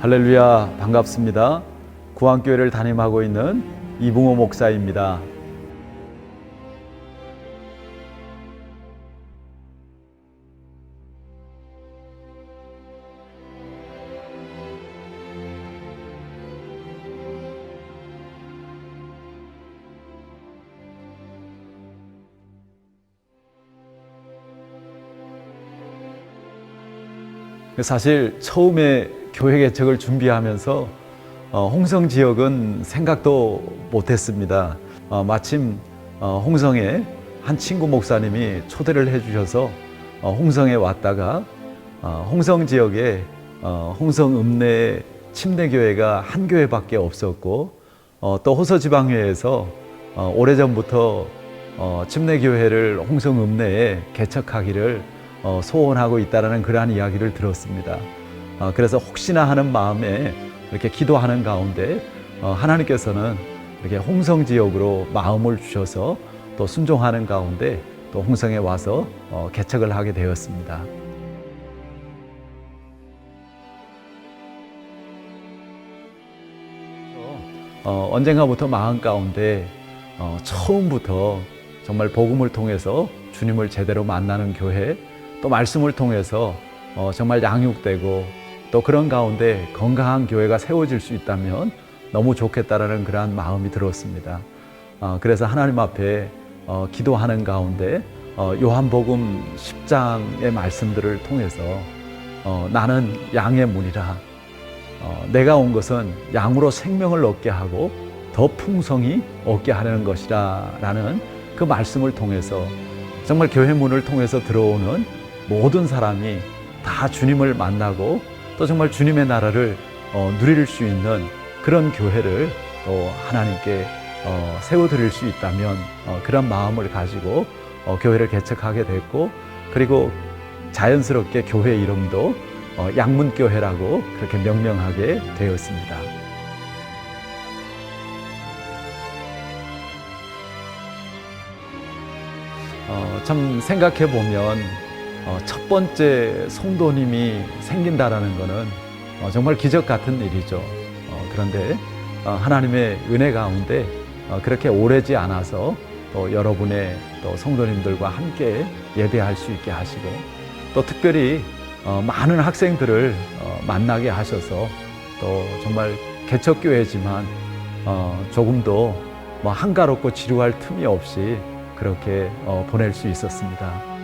할렐루야, 반갑습니다. 구안교회를 담임하고 있는 이붕호 목사입니다. 사실 처음에 교회 개척을 준비하면서 홍성 지역은 생각도 못했습니다. 마침 홍성에 한 친구 목사님이 초대를 해주셔서 홍성에 왔다가 홍성 지역에 홍성 읍내에 침례교회가 한 교회밖에 없었고 또 호서지방회에서 오래전부터 침례교회를 홍성 읍내에 개척하기를 소원하고 있다는 그러한 이야기를 들었습니다. 그래서 혹시나 하는 마음에 이렇게 기도하는 가운데 하나님께서는 이렇게 홍성 지역으로 마음을 주셔서 또 순종하는 가운데 또 홍성에 와서 개척을 하게 되었습니다. 언젠가부터 마음 가운데 처음부터 정말 복음을 통해서 주님을 제대로 만나는 교회, 또 말씀을 통해서 정말 양육되고 또 그런 가운데 건강한 교회가 세워질 수 있다면 너무 좋겠다라는 그러한 마음이 들었습니다. 그래서 하나님 앞에 기도하는 가운데 요한복음 10장의 말씀들을 통해서 나는 양의 문이라, 내가 온 것은 양으로 생명을 얻게 하고 더 풍성히 얻게 하려는 것이라 라는 그 말씀을 통해서 정말 교회 문을 통해서 들어오는 모든 사람이 다 주님을 만나고 또 정말 주님의 나라를 누릴 수 있는 그런 교회를 또 하나님께 세워드릴 수 있다면 그런 마음을 가지고 교회를 개척하게 됐고, 그리고 자연스럽게 교회 이름도 양문교회라고 그렇게 명명하게 되었습니다. 참 생각해 보면 첫 번째 성도님이 생긴다라는 것은 정말 기적 같은 일이죠. 그런데 하나님의 은혜 가운데 그렇게 오래지 않아서 또 여러분의 또 성도님들과 함께 예배할 수 있게 하시고, 또 특별히 많은 학생들을 만나게 하셔서 또 정말 개척교회지만 조금도 한가롭고 지루할 틈이 없이 그렇게 보낼 수 있었습니다.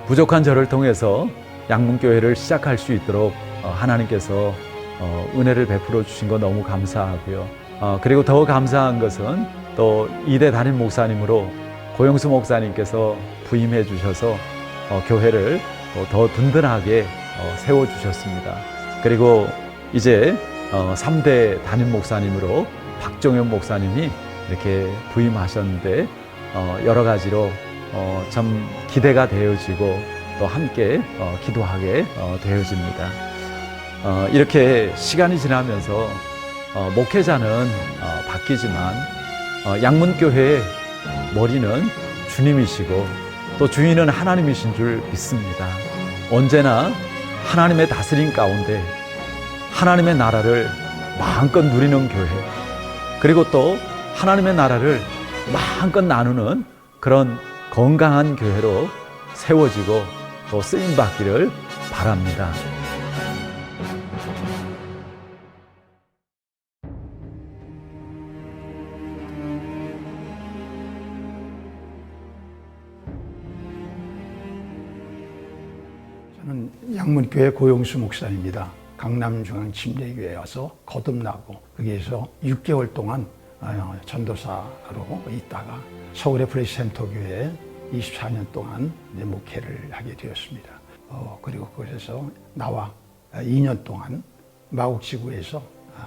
부족한 저를 통해서 양문교회를 시작할 수 있도록 하나님께서 은혜를 베풀어 주신 거 너무 감사하고요. 그리고 더 감사한 것은 또 2대 담임 목사님으로 고영수 목사님께서 부임해 주셔서 교회를 더 든든하게 세워 주셨습니다. 그리고 이제 3대 담임 목사님으로 박종현 목사님이 이렇게 부임하셨는데 여러 가지로 참 기대가 되어지고 또 함께 기도하게 되어집니다. 이렇게 시간이 지나면서 목회자는 바뀌지만 양문교회의 머리는 주님이시고 또 주인은 하나님이신 줄 믿습니다. 언제나 하나님의 다스림 가운데 하나님의 나라를 마음껏 누리는 교회, 그리고 또 하나님의 나라를 마음껏 나누는 그런 건강한 교회로 세워지고 또 쓰임받기를 바랍니다. 저는 양문교회 고용수 목사입니다. 강남중앙침례교회에 와서 거듭나고 거기에서 6개월 동안 전도사로 있다가 서울의 브레이센터교회에 24년 동안 목회를 하게 되었습니다. 그리고 그래서 나와 2년 동안 마곡지구에서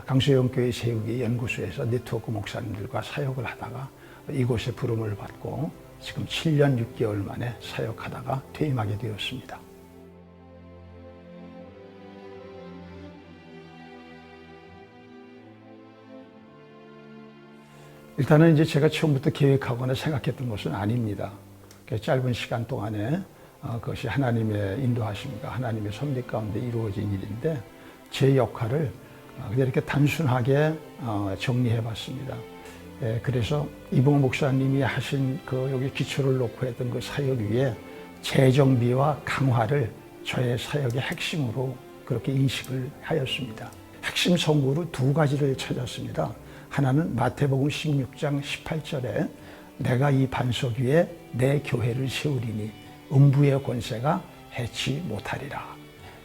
강소영교회 세우기 연구소에서 네트워크 목사님들과 사역을 하다가 이곳에 부름을 받고 지금 7년 6개월 만에 사역하다가 퇴임하게 되었습니다. 일단은 이제 제가 처음부터 계획하거나 생각했던 것은 아닙니다. 그 짧은 시간 동안에 그것이 하나님의 인도하심과 하나님의 섭리 가운데 이루어진 일인데 제 역할을 그냥 이렇게 단순하게 정리해 봤습니다. 그래서 이봉호 목사님이 하신 그 여기 기초를 놓고 했던 그 사역 위에 재정비와 강화를 저의 사역의 핵심으로 그렇게 인식을 하였습니다. 핵심 성구를 두 가지를 찾았습니다. 하나는 마태복음 16장 18절에 내가 이 반석 위에 내 교회를 세우리니 음부의 권세가 해치 못하리라.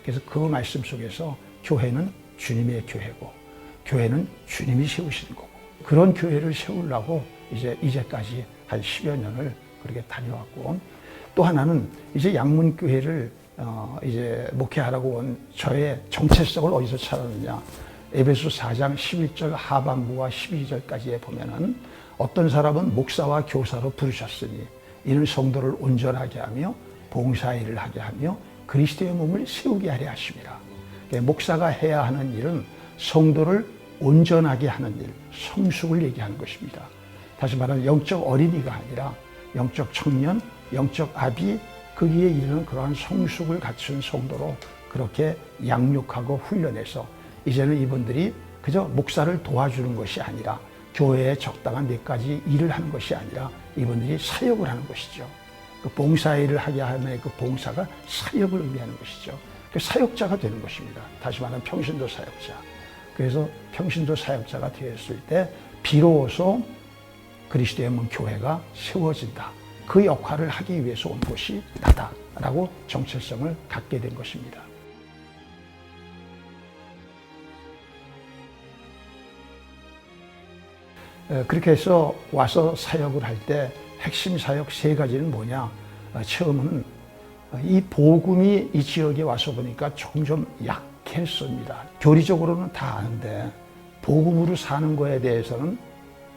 그래서 그 말씀 속에서 교회는 주님의 교회고 교회는 주님이 세우시는 거고 그런 교회를 세우려고 이제까지 한 10여 년을 그렇게 다녀왔고 또 하나는 이제 양문교회를 이제 목회하라고 온 저의 정체성을 어디서 찾았느냐. 에베소 4장 11절 하반부와 12절까지에 보면은 어떤 사람은 목사와 교사로 부르셨으니 이는 성도를 온전하게 하며 봉사일을 하게 하며 그리스도의 몸을 세우게 하려 하심이라. 목사가 해야 하는 일은 성도를 온전하게 하는 일, 성숙을 얘기하는 것입니다. 다시 말하면 영적 어린이가 아니라 영적 청년, 영적 아비, 거기에 이르는 그러한 성숙을 갖춘 성도로 그렇게 양육하고 훈련해서 이제는 이분들이 그저 목사를 도와주는 것이 아니라 교회에 적당한 몇 가지 일을 하는 것이 아니라 이분들이 사역을 하는 것이죠. 그 봉사일을 하게 하면 그 봉사가 사역을 의미하는 것이죠. 그 사역자가 되는 것입니다. 다시 말하면 평신도 사역자. 그래서 평신도 사역자가 되었을 때 비로소 그리스도의 몸 교회가 세워진다. 그 역할을 하기 위해서 온 것이 나다라고 정체성을 갖게 된 것입니다. 그렇게 해서 와서 사역을 할 때 핵심 사역 세 가지는 뭐냐? 처음은 이 복음이 이 지역에 와서 보니까 조금 좀 약했습니다. 교리적으로는 다 아는데 복음으로 사는 거에 대해서는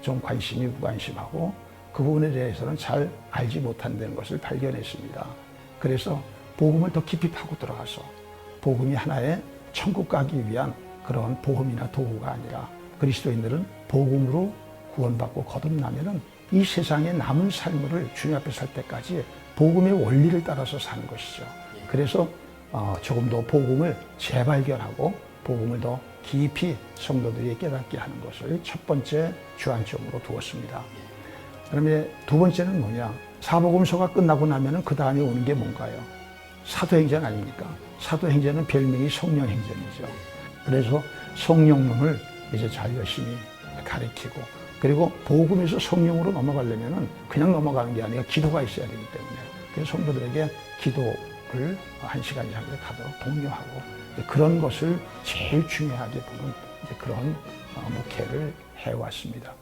좀 관심이 무관심하고 그 부분에 대해서는 잘 알지 못한다는 것을 발견했습니다. 그래서 복음을 더 깊이 파고 들어가서 복음이 하나의 천국 가기 위한 그런 보험이나 도구가 아니라 그리스도인들은 복음으로 구원받고 거듭나면은 이 세상에 남은 삶을 주님 앞에 살 때까지 복음의 원리를 따라서 사는 것이죠. 그래서 조금 더 복음을 재발견하고 복음을 더 깊이 성도들이 깨닫게 하는 것을 첫 번째 주안점으로 두었습니다. 그다음에 두 번째는 뭐냐? 사복음서가 끝나고 나면은 그 다음에 오는 게 뭔가요? 사도행전 아닙니까? 사도행전은 별명이 성령행전이죠. 그래서 성령론을 이제 잘 열심히 가르치고 그리고 복음에서 성령으로 넘어가려면은 그냥 넘어가는 게 아니라 기도가 있어야 되기 때문에 그래서 성도들에게 기도를 1시간 이상을 가도록 독려하고 그런 것을 제일 중요하게 보는 그런 목회를 해왔습니다.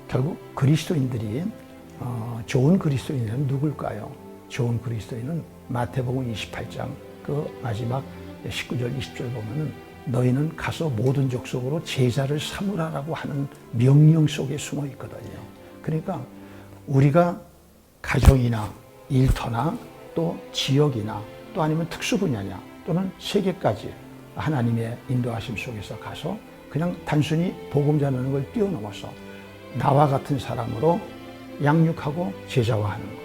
결국 그리스도인들이 좋은 그리스도인은 누굴까요? 좋은 그리스도인은 마태복음 28장 그 마지막 19절 20절 보면은 너희는 가서 모든 족속으로 제자를 삼으라라고 하는 명령 속에 숨어 있거든요. 그러니까 우리가 가정이나 일터나 또 지역이나 또 아니면 특수 분야냐 또는 세계까지 하나님의 인도하심 속에서 가서 그냥 단순히 복음 전하는 걸 뛰어넘어서 나와 같은 사람으로 양육하고 제자화하는 것.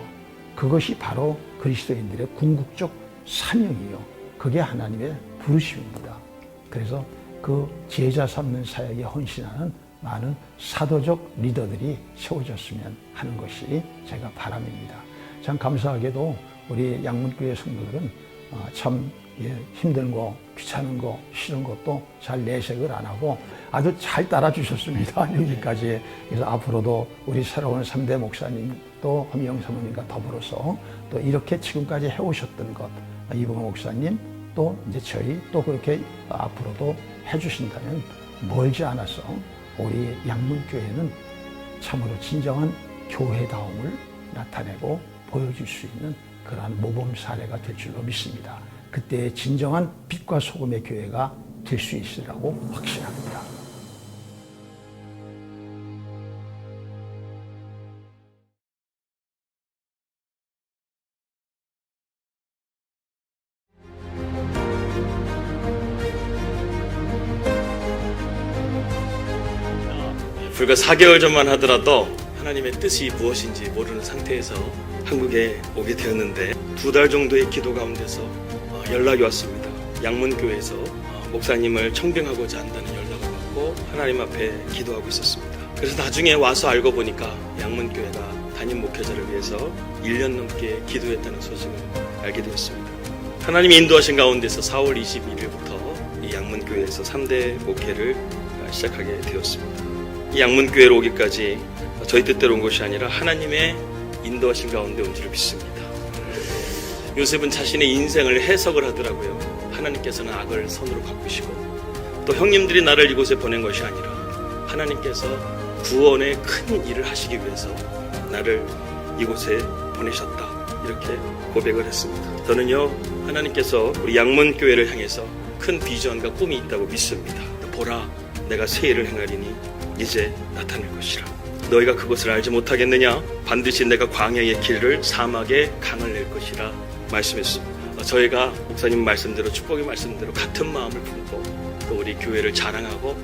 그것이 바로 그리스도인들의 궁극적 사명이요. 그게 하나님의 부르심입니다. 그래서 그 제자 삼는 사역에 헌신하는 많은 사도적 리더들이 세워졌으면 하는 것이 제가 바람입니다. 참 감사하게도 우리 양문교회 성도들은 참 힘든 거, 귀찮은 거, 싫은 것도 잘 내색을 안 하고 아주 잘 따라주셨습니다. 여기까지. 그래서 앞으로도 우리 새로운 3대 목사님 또 허미영 사모님과 더불어서 또 이렇게 지금까지 해오셨던 것, 이봉호 목사님 또 이제 저희 또 그렇게 앞으로도 해주신다면 멀지 않아서 우리 양문교회는 참으로 진정한 교회다움을 나타내고 보여줄 수 있는 그러한 모범 사례가 될 줄로 믿습니다. 그때의 진정한 빛과 소금의 교회가 될 수 있으리라고 확신합니다. 불과 4개월 전만 하더라도 하나님의 뜻이 무엇인지 모르는 상태에서 한국에 오게 되었는데 2달 정도의 기도 가운데서 연락이 왔습니다. 양문교회에서 목사님을 청빙하고자 한다는 연락을 받고 하나님 앞에 기도하고 있었습니다. 그래서 나중에 와서 알고 보니까 양문교회가 담임 목회자를 위해서 1년 넘게 기도했다는 소식을 알게 되었습니다. 하나님이 인도하신 가운데서 4월 21일부터 이 양문교회에서 3대 목회를 시작하게 되었습니다. 이 양문교회로 오기까지 저희 뜻대로 온 것이 아니라 하나님의 인도하신 가운데 온 줄을 믿습니다. 요셉은 자신의 인생을 해석을 하더라고요. 하나님께서는 악을 선으로 바꾸시고 또 형님들이 나를 이곳에 보낸 것이 아니라 하나님께서 구원의 큰 일을 하시기 위해서 나를 이곳에 보내셨다. 이렇게 고백을 했습니다. 저는요, 하나님께서 우리 양문교회를 향해서 큰 비전과 꿈이 있다고 믿습니다. 보라, 내가 새 일을 행하리니 이제 나타날 것이라. 너희가 그것을 알지 못하겠느냐? 반드시 내가 광야의 길을 사막에 강을 낼 것이라 말씀했습니다. 저희가 목사님 말씀대로 축복의 말씀대로 같은 마음을 품고 또 우리 교회를 자랑하고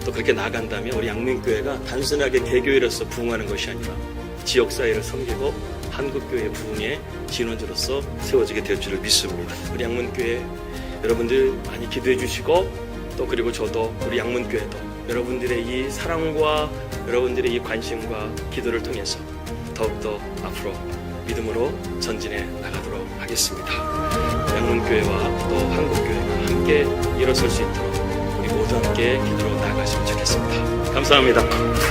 또 그렇게 나간다면 우리 양문교회가 단순하게 개교회로서 부흥하는 것이 아니라 지역사회를 섬기고 한국교회 부흥의 진원지로서 세워지게 될 줄을 믿습니다. 우리 양문교회 여러분들 많이 기도해 주시고 또 그리고 저도 우리 양문교회도 여러분들의 이 사랑과 여러분들의 이 관심과 기도를 통해서 더욱더 앞으로 믿음으로 전진해 나가도록 하겠습니다. 양문교회와 또 한국교회가 함께 일어설 수 있도록 우리 모두 함께 기도로 나아갔으면 좋겠습니다. 감사합니다.